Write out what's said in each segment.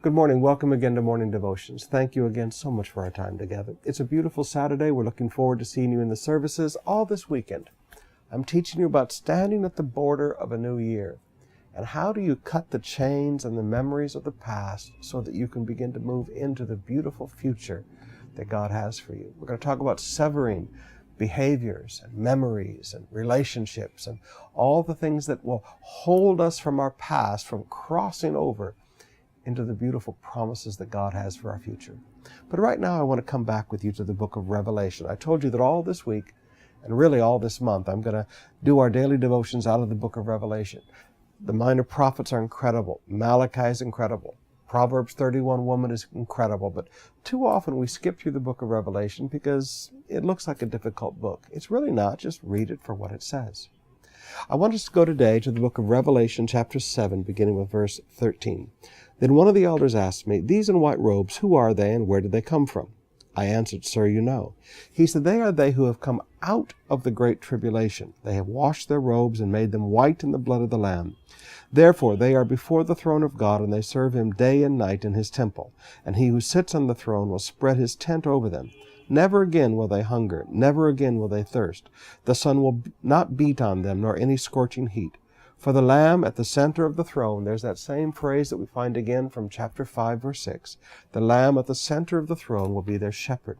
Good morning. Welcome again to Morning Devotions. Thank you again so much for our time together. It's a beautiful Saturday. We're looking forward to seeing you in the services all this weekend. I'm teaching you about standing at the border of a new year. And how do you cut the chains and the memories of the past so that you can begin to move into the beautiful future that God has for you? We're going to talk about severing behaviors and memories and relationships and all the things that will hold us from our past from crossing over into the beautiful promises that God has for our future. But right now I want to come back with you to the book of Revelation. I told you that all this week and really all this month I'm going to do our daily devotions out of the book of Revelation. The minor prophets are incredible. Malachi is incredible. Proverbs 31 woman is incredible. But too often we skip through the book of Revelation because it looks like a difficult book. It's really not. Just read it for what it says. I want us to go today to the book of Revelation chapter 7, beginning with verse 13. Then one of the elders asked me, "These in white robes, who are they and where did they come from?" I answered, "Sir, you know." He said, "They are they who have come out of the great tribulation. They have washed their robes and made them white in the blood of the Lamb. Therefore they are before the throne of God, and they serve him day and night in his temple. And he who sits on the throne will spread his tent over them. Never again will they hunger, never again will they thirst. The sun will not beat on them, nor any scorching heat. For the Lamb at the center of the throne," there's that same phrase that we find again from chapter 5, verse 6. "The Lamb at the center of the throne will be their shepherd.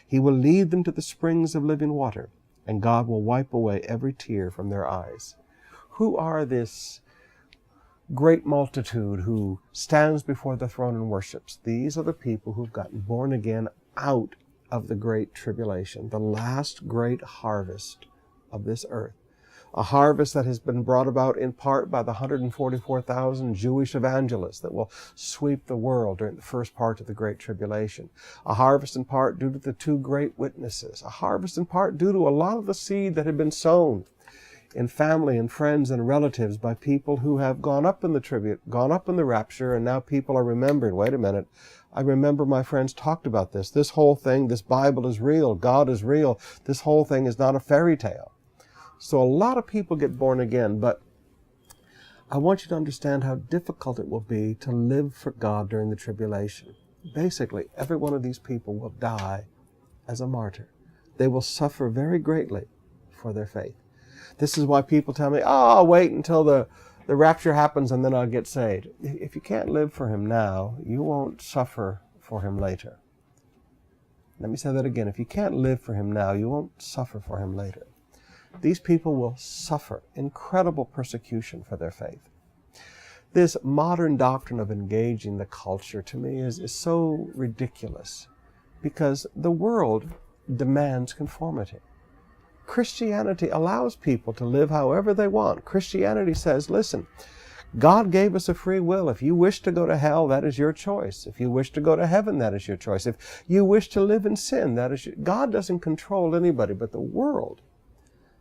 He will lead them to the springs of living water, and God will wipe away every tear from their eyes." Who are this great multitude who stands before the throne and worships? These are the people who've gotten born again out of the great tribulation, the last great harvest of this earth. A harvest that has been brought about in part by the 144,000 Jewish evangelists that will sweep the world during the first part of the Great Tribulation. A harvest in part due to the two great witnesses. A harvest in part due to a lot of the seed that had been sown in family and friends and relatives by people who have gone up in the rapture, and now people are remembering, wait a minute, I remember my friends talked about this. This whole thing, this Bible is real. God is real. This whole thing is not a fairy tale. So a lot of people get born again, but I want you to understand how difficult it will be to live for God during the tribulation. Basically, every one of these people will die as a martyr. They will suffer very greatly for their faith. This is why people tell me, I'll wait until the rapture happens and then I'll get saved. If you can't live for him now, you won't suffer for him later. Let me say that again. If you can't live for him now, you won't suffer for him later. These people will suffer incredible persecution for their faith. This modern doctrine of engaging the culture to me is so ridiculous because the world demands conformity. Christianity allows people to live however they want. Christianity says, listen, God gave us a free will. If you wish to go to hell, that is your choice. If you wish to go to heaven, that is your choice. If you wish to live in sin, that is God doesn't control anybody, but the world.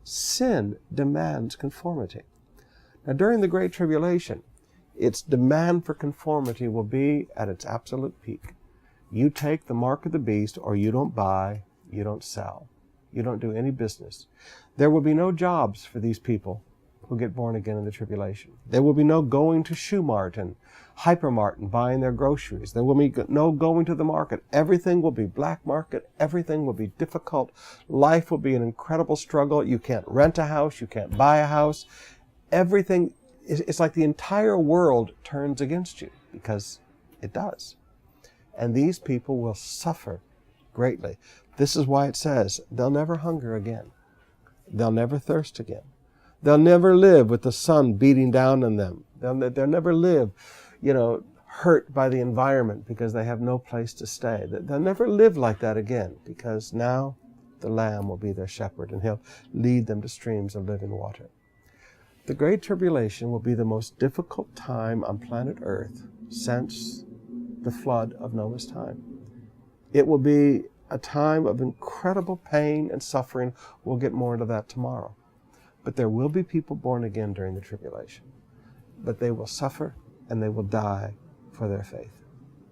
Sin demands conformity. Now, during the Great Tribulation, its demand for conformity will be at its absolute peak. You take the mark of the beast, or you don't buy, you don't sell. You don't do any business. There will be no jobs for these people who get born again in the tribulation. There will be no going to Shoe Mart and Hypermart and buying their groceries. There will be no going to the market. Everything will be black market. Everything will be difficult. Life will be an incredible struggle. You can't rent a house. You can't buy a house. Everything, it's like the entire world turns against you because it does. And these people will suffer greatly. This is why it says they'll never hunger again. They'll never thirst again. They'll never live with the sun beating down on them. They'll never live, hurt by the environment because they have no place to stay. They'll never live like that again because now the Lamb will be their shepherd and he'll lead them to streams of living water. The Great Tribulation will be the most difficult time on planet Earth since the flood of Noah's time. It will be a time of incredible pain and suffering. We'll get more into that tomorrow. But there will be people born again during the tribulation. But they will suffer and they will die for their faith.